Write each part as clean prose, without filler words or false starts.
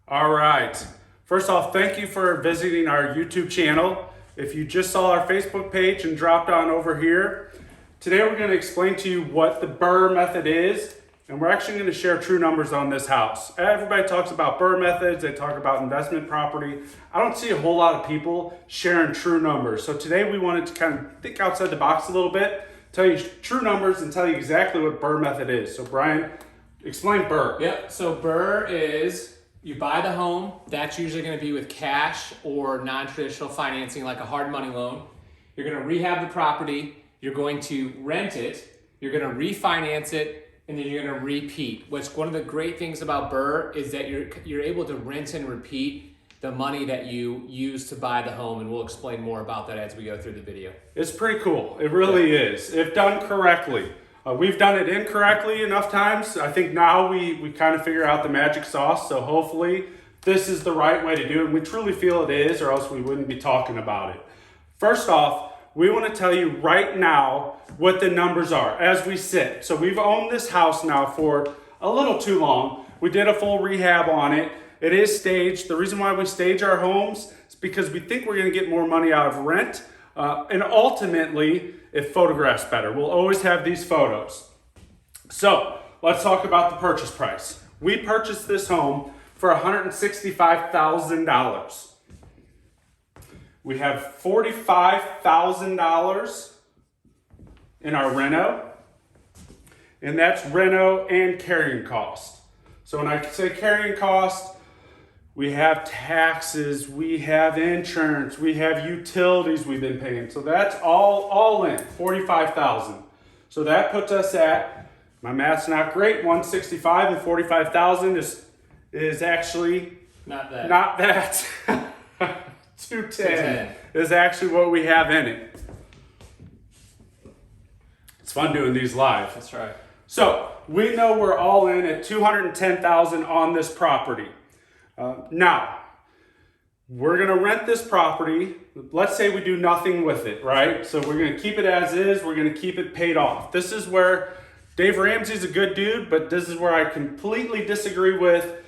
All right. First off, thank you for visiting our YouTube channel. If you just saw our Facebook page and dropped on over here, today we're going to explain to you what the BUR method is, and we're actually going to share true numbers on this house. Everybody talks about BUR methods, they talk about investment property. I don't see a whole lot of people sharing true numbers. So today we wanted to kind of think outside the box a little bit, tell you true numbers and tell you exactly what BUR method is. So Brian, explain BUR. Yep, so BRRRR is you buy the home. That's usually going to be with cash or non-traditional financing like a hard money loan. You're going to rehab the property. You're going to rent it. You're going to refinance it, and then you're going to repeat. Which one of the great things about BRRRR is that you're able to rinse and repeat the money that you use to buy the home, and we'll explain more about that as we go through the video. It's pretty cool. It really is. If done correctly. We've done it incorrectly enough times. I think now we kind of figure out the magic sauce. So hopefully this is the right way to do it. And we truly feel it is, or else we wouldn't be talking about it. First off, we want to tell you right now what the numbers are as we sit. So we've owned this house now for a little too long. We did a full rehab on it. It is staged. The reason why we stage our homes is because we think we're going to get more money out of rent. And ultimately, it photographs better. We'll always have these photos. So let's talk about the purchase price. We purchased this home for $165,000. We have $45,000 in our reno, and that's reno and carrying cost. So when I say carrying cost, we have taxes, we have insurance, we have utilities we've been paying. So that's all in, $45,000. So that puts us at, my math's not great, 165 and 45,000 is actually Not that. 210 is actually what we have in it. It's fun doing these live. That's right. So we know we're all in at $210,000 on this property. Now, we're going to rent this property. Let's say we do nothing with it, right? So we're going to keep it as is. We're going to keep it paid off. This is where Dave Ramsey's a good dude, but this is where I completely disagree with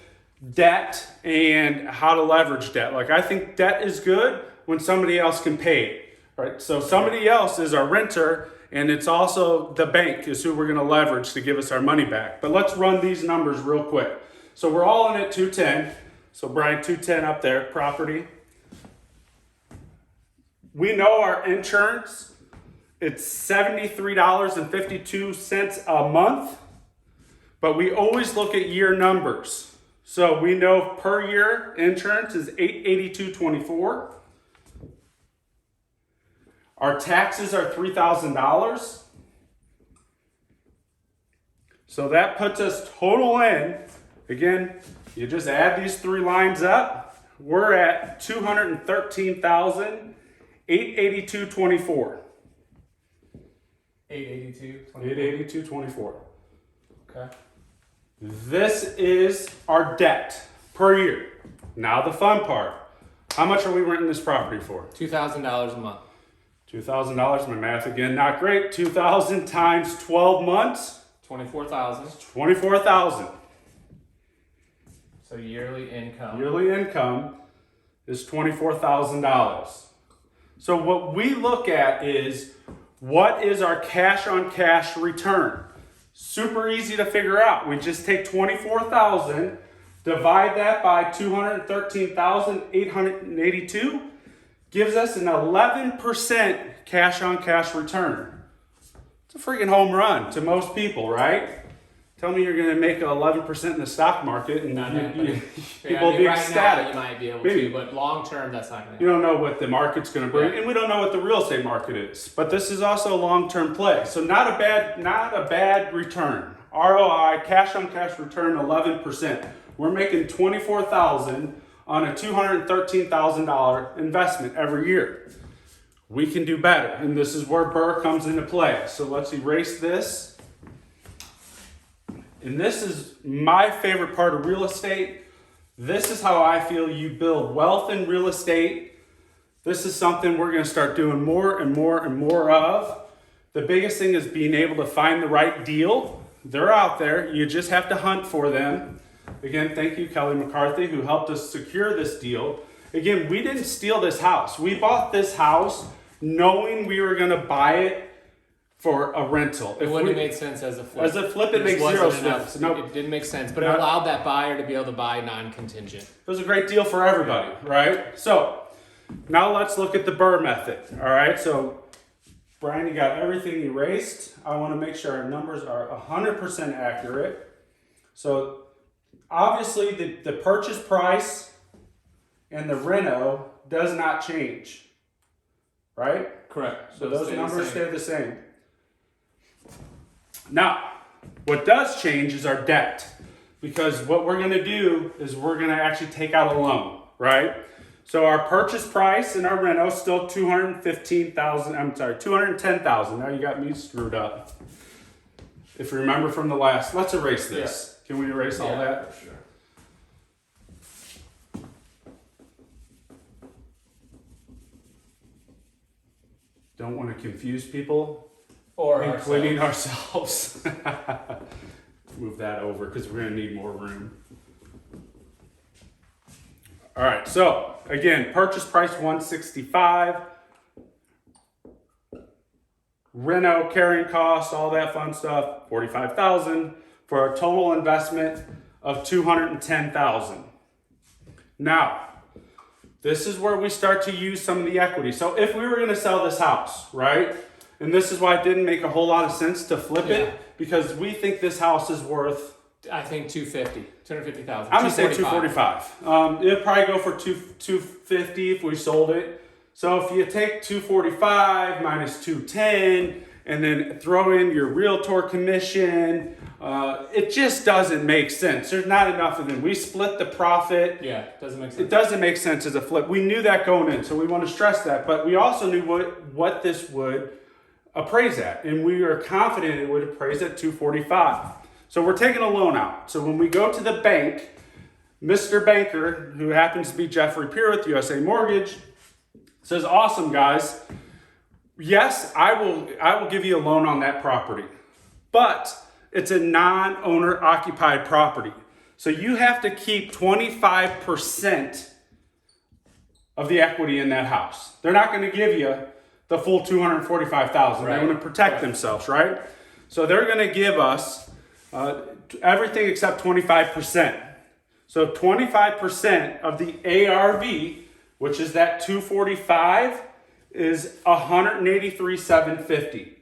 debt and how to leverage debt. Like, I think debt is good when somebody else can pay it, right? So somebody else is our renter, and it's also the bank is who we're going to leverage to give us our money back. But let's run these numbers real quick. So we're all in at 210. So Brian, 210 up there, property. We know our insurance, it's $73.52 a month, but we always look at year numbers. So we know per year insurance is $882.24. Our taxes are $3,000. So that puts us total in, again, you just add these three lines up, we're at $213,882.24. 882.24. Okay. This is our debt per year. Now the fun part. How much are we renting this property for? $2,000 a month. $2,000. My math again, not great. 2,000 times 12 months. 24,000. 24,000. So yearly income. Yearly income is $24,000. So what we look at is, what is our cash on cash return? Super easy to figure out. We just take 24,000, divide that by 213,882, gives us an 11% cash on cash return. It's a freaking home run to most people, right? Tell me you're going to make 11% in the stock market, and people will be ecstatic. Now you might be able to, but long term, that's not going to. You don't know what the market's going to bring, and we don't know what the real estate market is. But this is also a long-term play, so not a bad return. ROI, cash on cash return, 11%. We're making $24,000 on a $213,000 investment every year. We can do better, and this is where BUR comes into play. So let's erase this. And this is my favorite part of real estate. This is how I feel you build wealth in real estate. This is something we're going to start doing more and more and more of. The biggest thing is being able to find the right deal. They're out there. You just have to hunt for them. Again, thank you, Kelly McCarthy, who helped us secure this deal. Again, we didn't steal this house. We bought this house knowing we were going to buy it for a rental. It wouldn't have made sense as a flip. As a flip, it just makes wasn't zero enough. sense. Nope. It didn't make sense, but it allowed that buyer to be able to buy non-contingent. It was a great deal for everybody, right? So now let's look at the BUR method. All right, so Brian, you got everything erased. I want to make sure our numbers are 100% accurate. So obviously the purchase price and the reno does not change, right? Correct. So those numbers stay the same. Now, what does change is our debt, because what we're going to do is we're going to actually take out a loan, right? So our purchase price and our reno is still $210,000. Now you got me screwed up. If you remember from the last, let's erase this. Yeah. Can we erase all that? For sure. Don't want to confuse people. Or including ourselves. Move that over because we're going to need more room. All right, so again, purchase price $165. Reno, carrying costs, all that fun stuff, $45,000 for a total investment of $210,000. Now, this is where we start to use some of the equity. So if we were going to sell this house, right? And this is why it didn't make a whole lot of sense to flip it, because we think this house is worth, I think $250,000. I'm gonna say $245,000. It'd probably go for $250,000 if we sold it. So if you take $245,000 minus $210,000 and then throw in your realtor commission, it just doesn't make sense. There's not enough of them. We split the profit. Yeah, doesn't make sense. It doesn't make sense as a flip. We knew that going in, so we want to stress that. But we also knew what this would appraise at, and we are confident it would appraise at $245,000. So we're taking a loan out. So when we go to the bank, Mr. Banker, who happens to be Jeffrey Peer with USA Mortgage, says, "Awesome, guys. Yes, I will give you a loan on that property, but it's a non-owner occupied property. So you have to keep 25% of the equity in that house. They're not going to give you the full $245,000. Right. They want to protect themselves, right? So they're going to give us everything except 25%. So 25% of the ARV, which is that 245, is $183,750.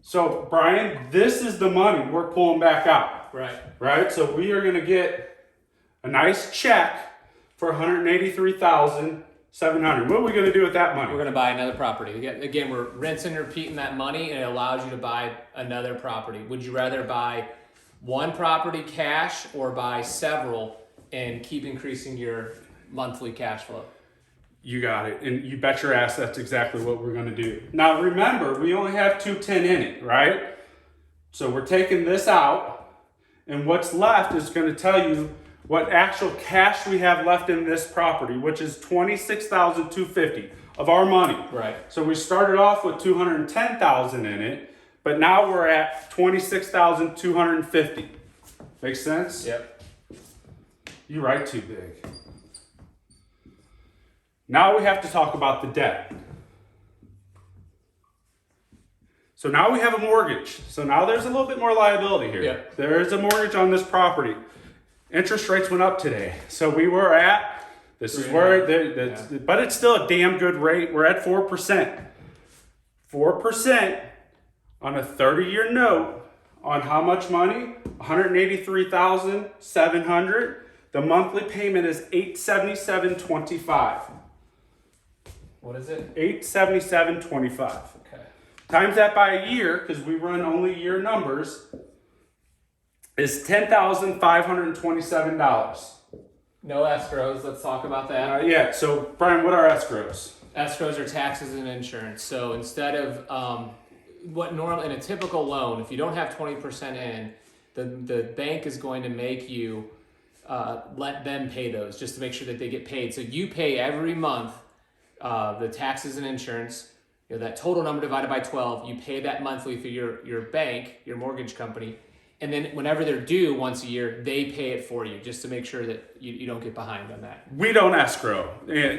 So Brian, this is the money we're pulling back out. Right. Right? So we are going to get a nice check for $183,700. What are we going to do with that money? We're going to buy another property. Again, we're rinsing and repeating that money, and it allows you to buy another property. Would you rather buy one property cash or buy several and keep increasing your monthly cash flow? You got it. And you bet your ass that's exactly what we're going to do. Now remember, we only have 210 in it, right? So we're taking this out, and what's left is going to tell you what actual cash we have left in this property, which is $26,250 of our money. Right. So we started off with $210,000 in it, but now we're at $26,250. Makes sense? Yep. You write too big. Now we have to talk about the debt. So now we have a mortgage. So now there's a little bit more liability here. Yep. There is a mortgage on this property. Interest rates went up today. So we were at, this is where, but it's still a damn good rate. We're at 4%. 4% on a 30-year note on how much money? $183,700. The monthly payment is $877.25. What is it? $877.25. Okay. Times that by a year, because we run only year numbers, is $10,527. No escrows. Let's talk about that. Yeah. So Brian, what are escrows? Escrows are taxes and insurance. So instead of what normal in a typical loan, if you don't have 20% in, the bank is going to make you let them pay those just to make sure that they get paid. So you pay every month the taxes and insurance. You know, that total number divided by 12. You pay that monthly through your bank, your mortgage company, And then whenever they're due once a year, they pay it for you just to make sure that you don't get behind on that. We don't escrow.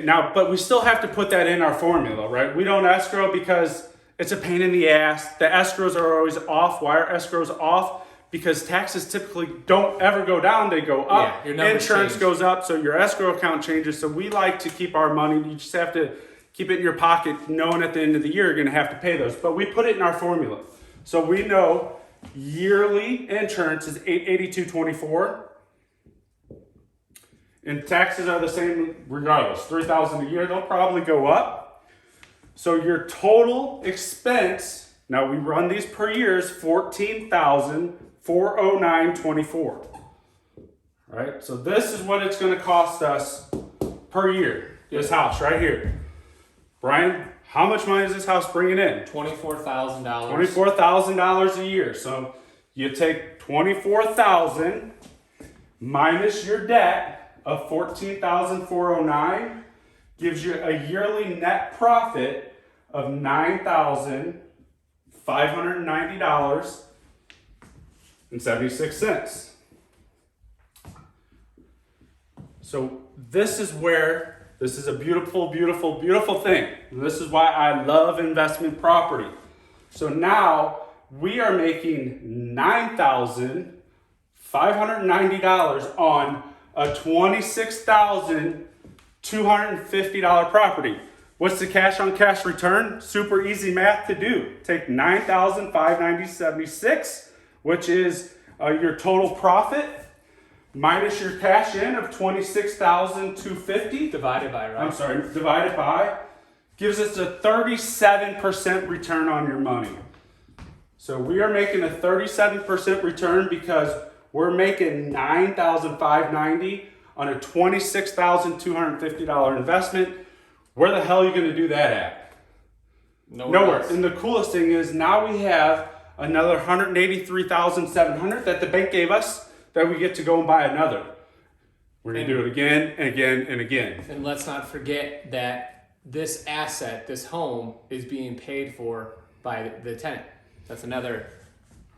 Now, but we still have to put that in our formula, right? We don't escrow because it's a pain in the ass. The escrows are always off. Why are escrows off? Because taxes typically don't ever go down, they go up. Yeah, your numbers Insurance change. goes up, so your escrow account changes. So we like to keep our money. You just have to keep it in your pocket, knowing at the end of the year you're gonna have to pay those. But we put it in our formula. So we know yearly insurance is $882.24. And taxes are the same regardless. $3,000 a year, they'll probably go up. So your total expense, now we run these per year, is $14,409.24. Right? So this is what it's going to cost us per year. This house right here. Brian, how much money is this house bringing in? $24,000. $24,000 a year. So you take $24,000 minus your debt of $14,409, gives you a yearly net profit of $9,590.76. So this is where, this is a beautiful, beautiful, beautiful thing. This is why I love investment property. So now we are making $9,590 on a $26,250 property. What's the cash on cash return? Super easy math to do. Take $9,590.76, which is your total profit, minus your cash in of $26,250. Divided by, right? I'm sorry, divided by, gives us a 37% return on your money. So we are making a 37% return because we're making $9,590 on a $26,250 investment. Where the hell are you going to do that at? Nowhere. else. And the coolest thing is now we have another $183,700 that the bank gave us that we get to go and buy another. We're going to do it again and again and again. And let's not forget that this asset, this home, is being paid for by the tenant. That's another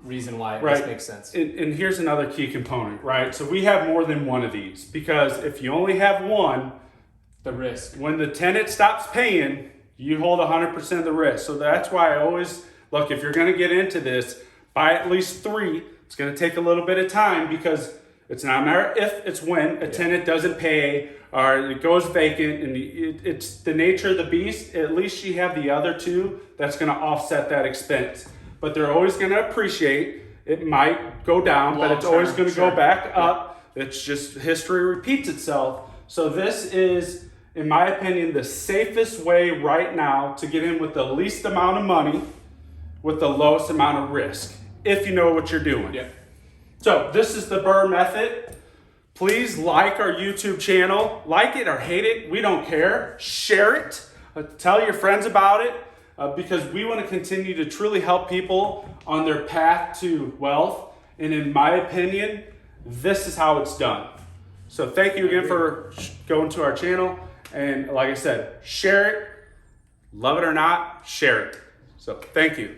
reason why this makes sense. And here's another key component, right? So we have more than one of these because if you only have one, The risk. when the tenant stops paying, you hold 100% of the risk. So that's why I always, look, if you're going to get into this, buy at least 3. It's going to take a little bit of time because it's not a matter if, it's when a tenant doesn't pay or it goes vacant, and it's the nature of the beast. At least you have the other 2 that's going to offset that expense. But they're always going to appreciate. It might go down, but it's always going to go back up. It's just history repeats itself. So this is, in my opinion, the safest way right now to get in with the least amount of money with the lowest amount of risk, if you know what you're doing. Yep. So this is the BUR Method. Please like our YouTube channel. Like it or hate it, we don't care. Share it. Tell your friends about it because we want to continue to truly help people on their path to wealth. And in my opinion, this is how it's done. So thank you again for going to our channel. And like I said, share it. Love it or not, share it. So thank you.